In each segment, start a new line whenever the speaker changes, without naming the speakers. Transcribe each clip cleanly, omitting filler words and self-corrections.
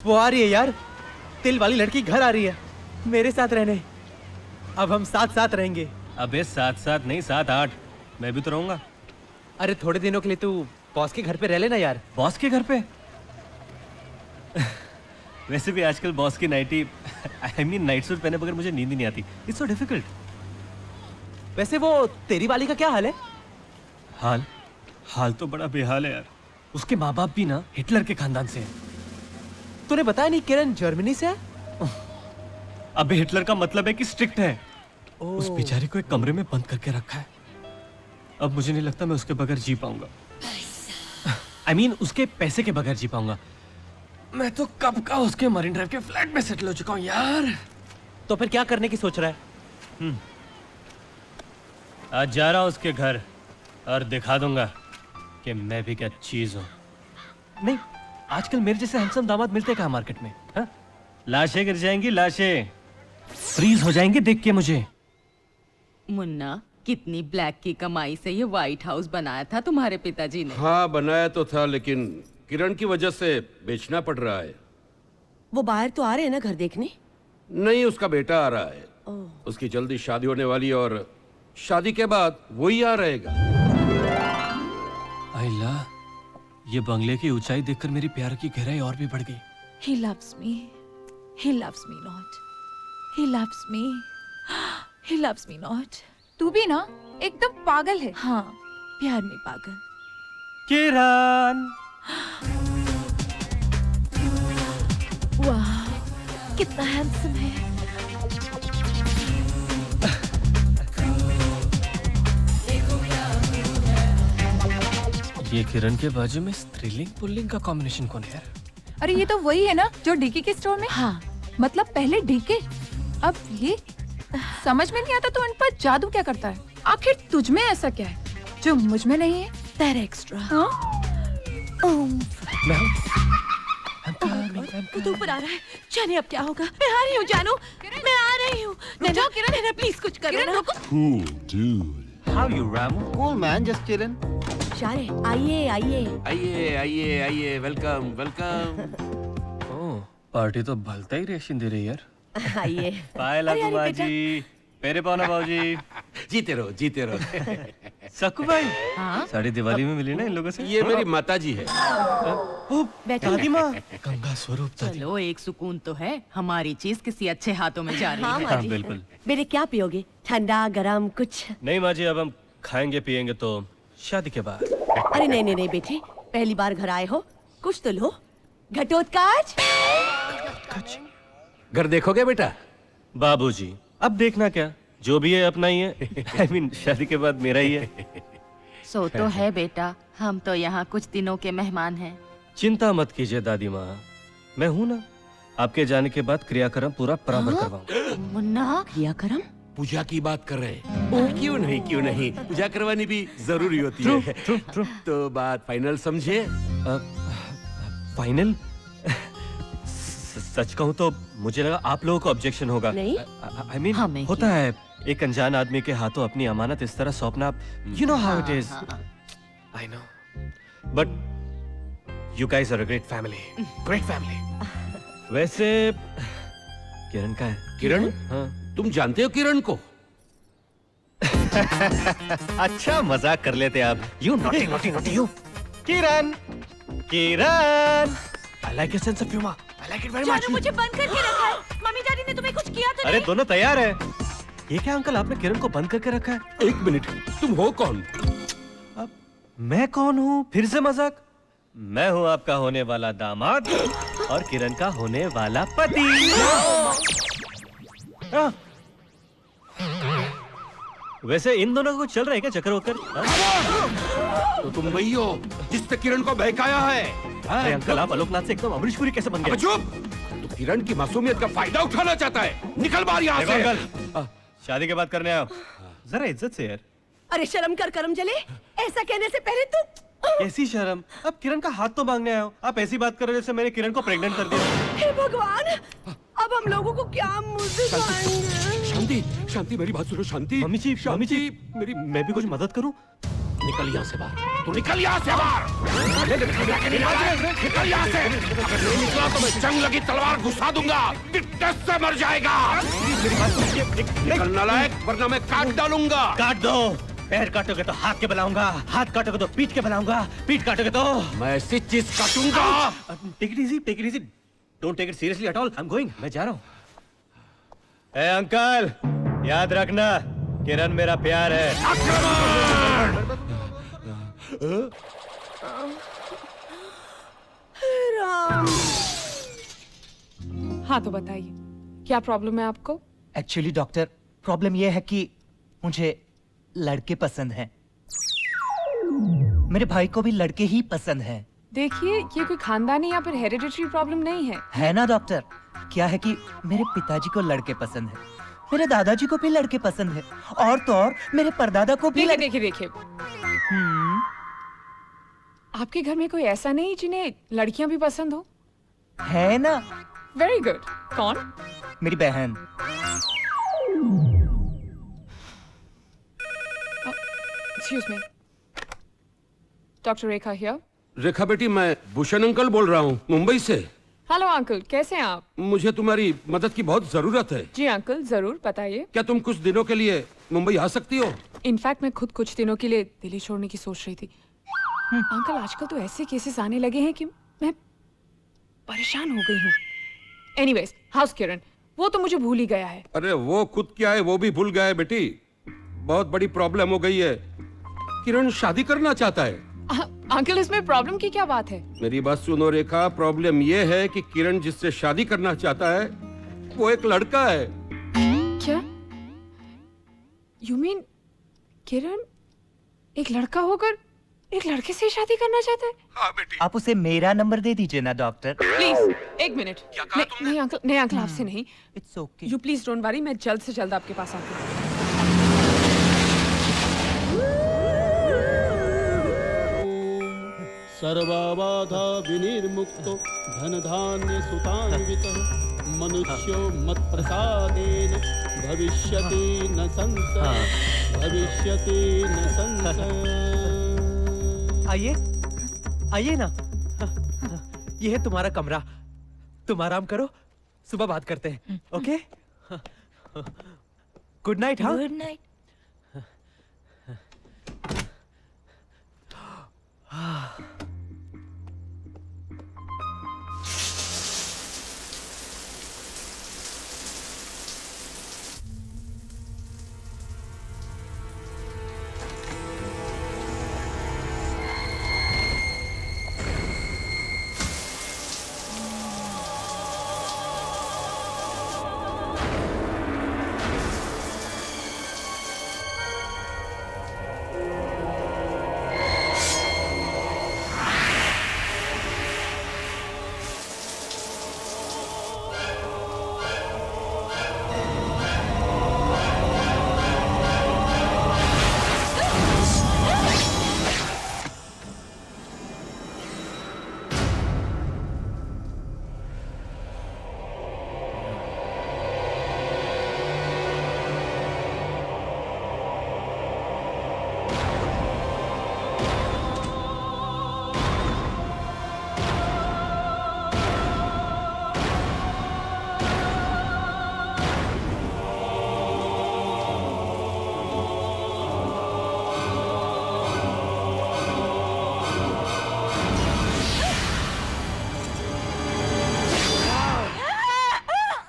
वो आ रही है यार, तिल वाली लड़की घर आ रही है मेरे साथ रहने। अब हम साथ साथ रहेंगे।
अबे साथ साथ नहीं 7-8, मैं भी तो रहूंगा।
अरे थोड़े दिनों के लिए तू बॉस के घर पे रह लेना यार।
बॉस के घर पे? वैसे भी आजकल बॉस की नाइटी नाइट सूट पहने बगैर मुझे नींद ही नहीं आती। It's so difficult.
वैसे वो तेरी वाली का क्या हाल है?
हाल तो बड़ा बेहाल है यार। उसके माँ बाप भी ना हिटलर के खानदान से हैं।
तूने बताया नहीं किरण जर्मनी से है?
अबे हिटलर का मतलब है कि स्ट्रिक्ट है। उस बेचारे को एक कमरे में बंद करके रखा है। अब मुझे नहीं लगता मैं उसके बगैर जी पाऊंगा। उसके पैसे के बगैर जी पाऊंगा। मैं तो कब का उसके मरीन ड्राइव के फ्लैट में सेटल हो चुका हूँ यार।
तो फिर क्या करने की सोच रहा है?
आज जा रहा हूँ उसके घर और दिखा दूंगा कि मैं भी क्या चीज हूँ। नहीं, आजकल मेरे जैसे हैंडसम दामाद मिलते कहाँ मार्केट में? हा? लाशें गिर जाएंगी, लाशें फ्रीज हो जाएंगे देख के मुझे।
मुन्ना, कितनी ब्लैक की कमाई से ये व्हाइट हाउस बनाया था तुम्हारे पिताजी ने?
हाँ बनाया तो था, लेकिन किरण की वजह से बेचना पड़ रहा है।
वो बाहर तो आ रहे हैं ना घर देखने?
नहीं, उसका बेटा आ रहा है। उसकी जल्दी शादी होने वाली और शादी के बाद वही आ रहेगा।
आइला, ये बंगले की ऊंचाई देखकर मेरी प्यार की गहराई और भी बढ़ गई।
He loves me. He loves me not. He loves me. He loves me not.
तू भी ना एकदम पागल है।
हाँ, प्यार में पागल।
किरण,
वाह, कितना हैंडसम है।
ये किरण के बाजू में स्त्रीलिंग पुल्लिंग का कॉम्बिनेशन कौन है यार?
अरे ये तो वही है ना जो डीके के स्टोर में।
हाँ,
मतलब पहले डीके, अब ये। समझ में नहीं आता तो इन पर जादू क्या करता है? आखिर तुझ में ऐसा क्या है जो मुझ में नहीं है?
तेरा एक्स्ट्रा।
हाँ?
वो तो ऊपर आ रहा है। जाने अब क्या होगा। मैं आ रही हूँ जानू, मैं आ रही हूँ। नैना, नैना प्लीज कुछ करो ना।
Cool dude.
How you Ramu?
Cool man, just chillin'.
शारे, आइए आइए।
आइए आइए आइए, वेलकम वेलकम।
ओह, पार्टी तो भलता ही रिएक्शन दे रही है यार।
आइए।
बाय लाकुबा जी, पेरे पाना बाबूजी।
जीते रहो जीते रहो।
सकू भाई,
हाँ?
साड़ी दिवाली में मिली ना इन लोगों से?
ये मेरी माताजी है।
दादी माँ, गंगा स्वरूप दादी।
चलो, एक सुकून तो है। हमारी चीज किसी अच्छे हाथों में जा रही
हाँ
है।
माँ जी।
बिल्कुल।
बेटे क्या पियोगे? ठंडा गरम कुछ?
नहीं माँ जी, अब हम खाएंगे पिएंगे तो शादी के बाद।
अरे नहीं नहीं नहीं बेटे, पहली बार घर आए हो, कुछ तो लो। घटोत्कच।
घर देखोगे बेटा?
बाबूजी, अब देखना क्या, जो भी है अपना ही है। शादी के बाद मेरा ही है।
सो तो है बेटा, हम तो यहाँ कुछ दिनों के मेहमान हैं।
चिंता मत कीजिए दादी माँ, मैं हूँ ना। आपके जाने के बाद क्रियाक्रम पूरा बराबर करवाऊंगा।
मुन्ना,
क्रियाक्रम?
पूजा की बात कर रहे हैं। क्यों नहीं, पूजा करवानी भी जरूरी होती है। तो बात फाइनल समझे?
फाइनल? सच कहूँ तो मुझे लगा आप लोगों को ऑब्जेक्शन होगा।
नहीं।
हमें
होता है एक अनजान आदमी के हाथों अपनी अमानत इस तरह सौंपना। You know how it is. I know, but you guys are a great family, great family. वैसे किरण का है?
किरण?
हाँ।
तुम जानते हो किरण को?
अच्छा मजाक कर लेते आप। You naughty naughty naughty you. Kiran, Kiran, I like your sense of humor. I like it very much.
जानू, मुझे बंद करके रखा है। मम्मी डैडी ने तुम्हें कुछ किया तो
अरे दोनों तैयार है। ये क्या अंकल, आपने किरण को बंद करके रखा है?
एक मिनट, तुम हो कौन?
अब मैं कौन हूँ? फिर से मजाक? मैं हूँ आपका होने वाला दामाद और किरण का होने वाला पति। वैसे इन दोनों को चल रहा है क्या चक्कर वक्कर?
तो तुम वही हो जिसने किरण को बहकाया है।
अरे अंकल, आप आलोकनाथ से एकदम अमरीशपुरी कैसे बन गए?
चुप! तो किरण की मासूमियत का फायदा उठाना चाहता है। निकल बाहर यहाँ से।
अंकल, शादी के बाद करने आओ, जरा इज्जत से यार।
अरे शर्म कर करम जले, ऐसा कहने से पहले तू।
कैसी शर्म? अब किरण का हाथ तो मांगने आए हो, आप ऐसी बात कर रहे हो जैसे मैंने किरण को प्रेग्नेंट कर दिया।
हे भगवान, अब हम लोगों को क्या मुंह दिखाएंगे?
शांति, शांति, मेरी बात सुनो शांति।
मम्मी जी,
शांति,
मेरी, मैं भी कुछ मदद करूं?
निकल यहाँ से बाहर, तू निकल यहाँ से बाहर, निकल यहाँ से। अगर नहीं निकला तो मैं जंग लगी तलवार घुसा दूंगा, टिटनेस से मर जाएगा। निकल नालायक, वरना मैं काट डालूंगा।
काट दो। पैर काटोगे तो हाथ के बनाऊंगा, हाथ काटोगे तो पीठ के बनाऊंगा, पीठ काटोगे तो
मैं ऐसी चीज काटूंगा।
Take it easy, take it easy, don't take it seriously at all. I am going, मैं जा रहा हूँ। ए अंकल, याद रखना किरण मेरा प्यार है।
हाँ तो बताइए क्या प्रॉब्लम है आपको?
एक्चुअली डॉक्टर, प्रॉब्लम यह है कि मुझे लड़के पसंद हैं। मेरे भाई को भी लड़के ही पसंद हैं।
देखिए ये कोई खानदानी या फिर हेरिडिटरी प्रॉब्लम नहीं है
ना डॉक्टर? क्या है कि मेरे पिताजी को लड़के पसंद है, मेरे दादाजी को भी लड़के पसंद है, और तो और मेरे परदादा को भी।
देखिए आपके घर में कोई ऐसा नहीं जिन्हें लड़कियां भी पसंद हो?
है ना?
Very good. कौन?
मेरी बहन।
Excuse me, doctor Rekha here.
Rekha बेटी, मैं भूषण अंकल बोल रहा हूँ, मुंबई से।
हेलो अंकल, कैसे हैं आप?
मुझे तुम्हारी मदद की बहुत जरूरत है।
जी अंकल, जरूर बताइए।
क्या तुम कुछ दिनों के लिए मुंबई आ सकती हो?
इनफैक्ट मैं खुद कुछ दिनों के लिए दिल्ली छोड़ने की सोच रही थी। अंकल आजकल तो ऐसे केसेस आने लगे हैं कि मैं परेशान हो गई हूँ। एनीवेज, हाउस किरण, वो तो मुझे भूल ही गया है।
अरे वो खुद क्या है वो भी भूल गया है बेटी। बहुत बड़ी प्रॉब्लम हो गई है, किरण शादी करना चाहता है।
अंकल इसमें प्रॉब्लम की क्या बात है?
मेरी बात सुनो रेखा, प्रॉब्लम ये है कि किरण जिससे शादी करना चाहता है वो एक लड़का है।
क्या? यू मीन किरण एक लड़का होकर एक लड़के से शादी करना चाहता है?
हाँ बेटी।
आप उसे मेरा नंबर दे दीजिए ना डॉक्टर।
प्लीज एक मिनट। नहीं अंकल आपसे नहीं।
It's okay.
You please don't worry, मैं जल्द से जल्द आपके पास आती हूँ।
सर्वबाधा विनिर्मुक्तो धनधान्य सुतान्वितः मनुष्यो मत्प्रसादेन भविष्यति न संशय, भविष्यति न संशय।
आइए ना, ये है तुम्हारा कमरा, तुम आराम करो, सुबह बात करते हैं। Okay, good night. हाँ,
गुड नाइट।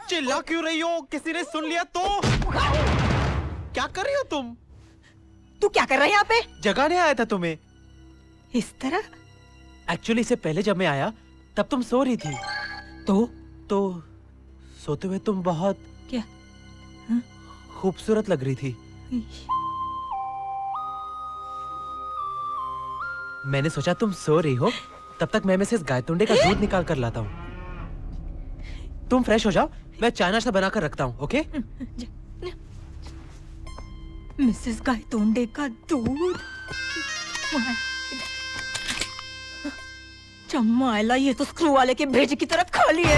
चिल्ला क्यों रही हो? किसी ने सुन लिया तो? क्या कर रही हो तुम?
तू क्या कर रहा है यहाँ पे?
जगाने आया था तुम्हें।
इस तरह?
एक्चुअली इससे पहले जब मैं आया तब तुम सो रही थी। तो सोते हुए तुम बहुत
क्या
खूबसूरत लग रही थी। मैंने सोचा तुम सो रही हो, तब तक मैं मिसेस गायतुंडे का दूध निकाल कर लाता हूँ। तुम फ्रेश हो जाओ, मैं चाय नाश्ता बनाकर रखता हूँ। ओके?
मिसेस गायतुंडे का दूध? चम्माला, ये तो स्क्रू वाले के भेजे की तरफ खाली है।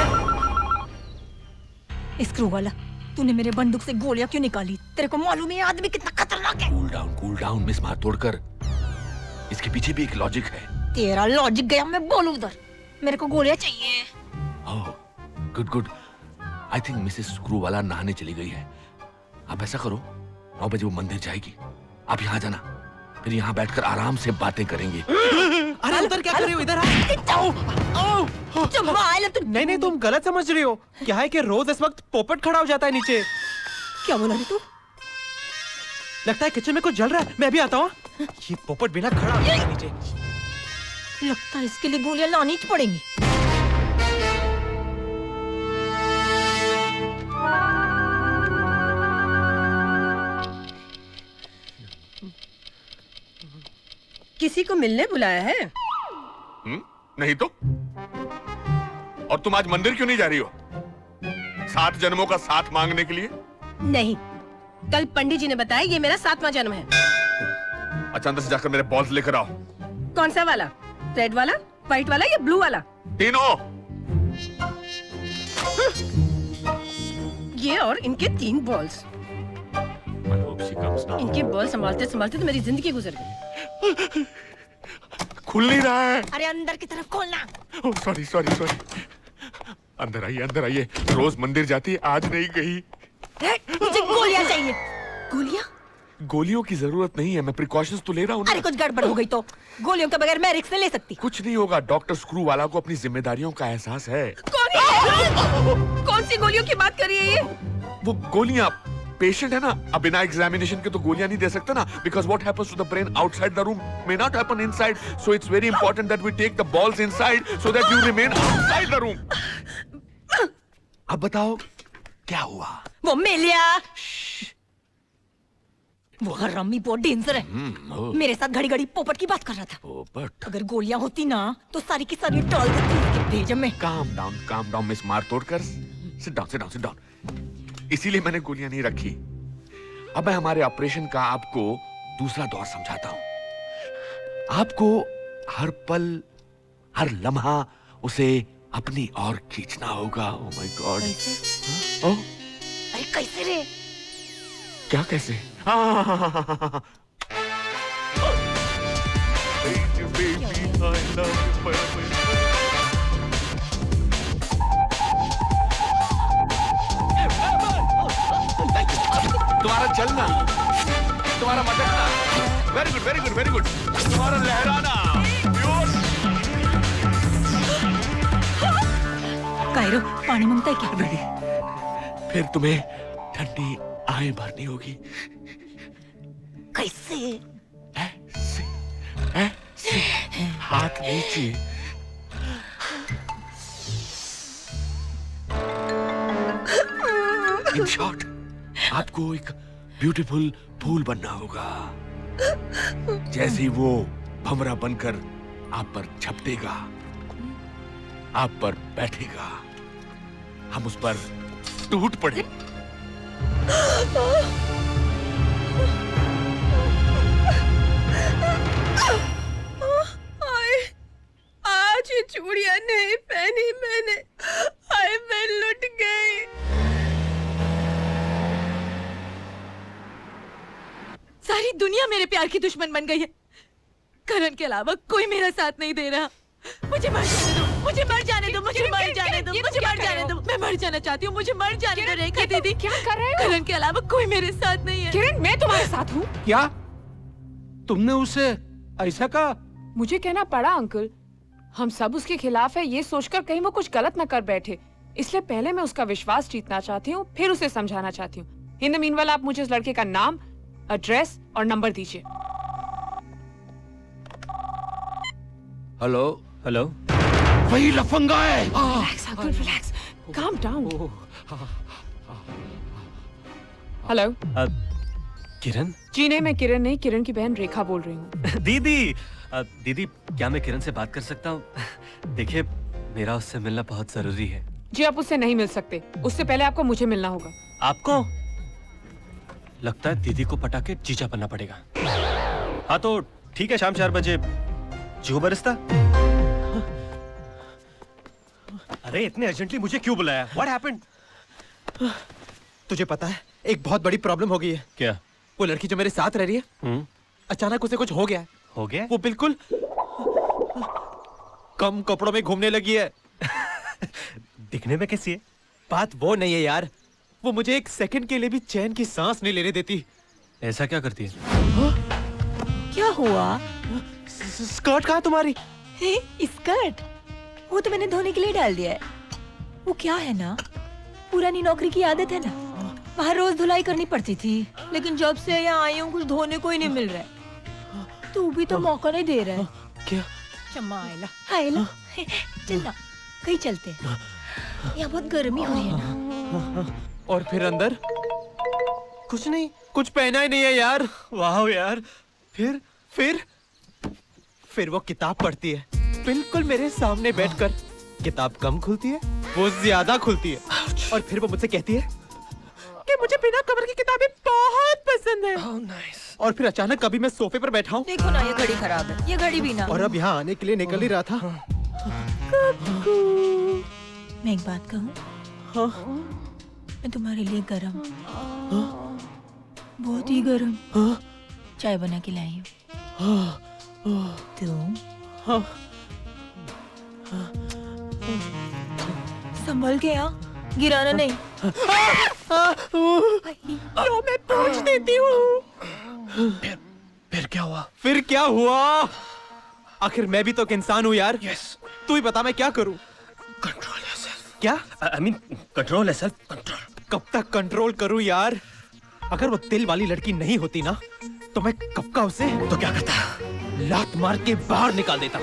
स्क्रू वाला, तूने मेरे बंदूक से गोलियां क्यों निकाली? तेरे को मालूम है ये आदमी कितना खतरनाक है?
कूल डाउन मिस मार तोड़कर। इसके पीछे भी एक लॉजिक है।
तेरा लॉजिक गया, मैं बोलूं उधर। मेरे को गोलियां चाहिए।
Oh, good good. I think Mrs Screwvala नहाने चली गई है। आप ऐसा करो, 9 बजे वो मंदिर जाएगी, आप यहाँ जाना, फिर यहाँ बैठकर आराम से बातें करेंगे।
अरे उधर क्या कर रही हो, इधर नहीं नहीं, तुम गलत समझ रही हो। क्या है कि रोज इस वक्त पोपट खड़ा हो जाता है नीचे।
क्या बोला रे तू?
लगता है किचन में कुछ जल रहा है, मैं भी आता हूँ। ये पोपट बिना खड़ा हो जाएगा नीचे।
लगता है इसके लिए गोलियां लानी ही पड़ेंगी।
किसी को मिलने बुलाया है?
नहीं तो। और तुम आज मंदिर क्यों नहीं जा रही हो? 7 जन्मों का साथ मांगने के लिए?
नहीं, कल पंडित जी ने बताया ये मेरा 7वां जन्म है।
अच्छा, अंदर से जाकर मेरे बॉल्स लेकर आओ।
कौन सा वाला? रेड वाला, व्हाइट वाला या ब्लू वाला?
तीनों।
ये और इनके 3 बॉल्स। इनके बॉल संभालते संभालते तो मेरी जिंदगी गुजर गई।
खुल नहीं रहा है।
अरे अंदर की तरफ खोलना।
Sorry sorry sorry. अंदर आइए, अंदर आइए। रोज मंदिर जाती है, आज नहीं गई।
मुझे गोलियां चाहिए। गोलियां?
गोलियों की जरूरत नहीं है, मैं प्रिकॉशंस तो ले रहा हूँ।
अरे कुछ गड़बड़ हो गई तो गोलियों के बगैर मैं रिस्क नहीं ले सकती।
कुछ नहीं होगा, डॉक्टर स्क्रूवाला को अपनी जिम्मेदारियों का एहसास है।
कौन सी गोलियों की बात कर रही है ये?
वो गोलियां, पेशेंट है ना, अब बिना एग्जामिनेशन के तो गोलियां नहीं दे सकते ना, because what happens to the brain outside the room may not happen inside, so it's very important that we take the balls inside so that you remain outside the room. अब बताओ क्या हुआ?
वो मिलिया, वो हरामी बहुत डेंजर है। मेरे साथ घड़ी घड़ी पोपट की बात कर रहा था।
पोपट?
अगर गोलियां होती ना तो सारी की सारी टॉल देती उसके भेजम में।
काम डाउन मिस मार तोड़ कर। Sit down sit down sit down. इसीलिए मैंने गोलियां नहीं रखी। अब मैं हमारे ऑपरेशन का आपको दूसरा दौर समझाता हूं। आपको हर पल, हर लम्हा उसे अपनी ओर खींचना होगा। Oh my god.
अरे कैसे रे?
क्या कैसे? तुम्हारा चलना, तुम्हारा मटकना, very good very good very good, तुम्हारा लहराना,
कायरो पानी मांगता है क्या?
नहीं, फिर तुम्हें ठंडी आएं भरनी होगी।
कैसे?
ऐसे, ऐसे, हाथ नीचे। इन शॉर्ट, आपको एक ब्यूटीफुल फूल बनना होगा। जैसे ही वो भंवरा बनकर आप पर झपटेगा, आप पर बैठेगा, हम उस पर टूट पड़े।
आज ये चूड़ियां नहीं पहनी मैंने, आए मैं लुट गई।
सारी दुनिया मेरे प्यार की दुश्मन बन गई है। करण के अलावा कोई मेरा साथ नहीं दे रहा। मुझे मर जाने दो, मुझे मर जाने दो, मुझे मर जाने दो, मुझे मर जाने दो। मैं मर जाना चाहती हूँ, मुझे मर जाने दो रेखा दीदी।
क्या कर रहे हो?
करण के अलावा कोई मेरे साथ नहीं है।
किरण, मैं तुम्हारे साथ हूँ।
क्या तुमने उसे ऐसा कहा?
मुझे कहना पड़ा अंकल। हम सब उसके खिलाफ है ये सोचकर कहीं वो कुछ गलत न कर बैठे, इसलिए पहले मैं उसका विश्वास जीतना चाहती हूँ, फिर उसे समझाना चाहती हूँ। इन द मीनवाइल आप मुझे उस लड़के का नाम, एड्रेस और नंबर दीजिए।
Hello
hello.
वही लफंगा है।
Relax uncle, relax, calm down. Hello.
Kiran?
जी नहीं, मैं किरण नहीं, किरण की बहन रेखा बोल रही हूँ।
दीदी, दीदी क्या मैं किरण से बात कर सकता हूँ? देखिए, मेरा उससे मिलना बहुत जरूरी है।
जी आप उससे नहीं मिल सकते, उससे पहले आपको मुझे मिलना होगा।
आपको? लगता है दीदी को पटा के चीचा बनना पड़ेगा। हाँ तो ठीक है, शाम 4 बजे जुहू बरिस्ता। अरे इतने अर्जेंटली मुझे क्यों बुलाया? What happened?
तुझे पता है एक बहुत बड़ी प्रॉब्लम हो गई है।
क्या?
वो लड़की जो मेरे साथ रह रही है, अचानक उसे कुछ हो गया है
हो गया?
वो बिल्कुल कम कपड़ों में घूमने लगी है।
दिखने में कैसी है?
बात वो नहीं है यार, वो मुझे एक सेकंड के लिए भी चैन की सांस नहीं लेने देती।
ऐसा क्या करती है?
क्या हुआ?
स्कर्ट कहाँ तुम्हारी?
स्कर्ट वो तो मैंने धोने के लिए डाल दिया है। वो क्या है ना, पुरानी नौकरी की आदत है ना, वहाँ रोज धुलाई करनी पड़ती थी, लेकिन जब से यहाँ आई हूँ कुछ धोने को ही नहीं मिल रहा है। तू भी तो मौका नहीं दे रहा है।
क्या?
चम्मा आयला आयला, चल ना कहीं चलते हैं, यहाँ बहुत गर्मी हो रही है ना।
और फिर अंदर कुछ नहीं, कुछ पहना ही नहीं है यार।
वाह यार।
फिर वो किताब पढ़ती है, बिल्कुल मेरे सामने बैठकर। किताब कम खुलती है, वो ज्यादा खुलती है। और फिर वो मुझसे कहती है कि मुझे बिना कवर की किताबें बहुत पसंद है। और फिर अचानक कभी मैं सोफे पर बैठा हूँ
देखो ना, ये घड़ी खराब है, ये घड़ी भी ना।
और अब यहाँ आने के लिए निकल ही रहा था।
मैं एक बात कहूँ?
हाँ?
मैं तुम्हारे लिए गरम, बहुत ही गरम चाय बना के लाई हूँ। तुम संभल के यहाँ, गिराना नहीं। लो मैं पूछ देती हूँ।
फिर क्या हुआ?
फिर क्या हुआ? आखिर मैं भी तो एक इंसान हूँ यार। तू ही बता मैं क्या करूँ?
Control yourself.
क्या?
आई मीन कंट्रोल है सेल्फ कंट्रोल।
कब तक कंट्रोल करूँ यार? अगर वो दिल वाली लड़की नहीं होती ना, तो मैं कब का उसे
तो क्या करता?
लात मार के बाहर निकाल देता।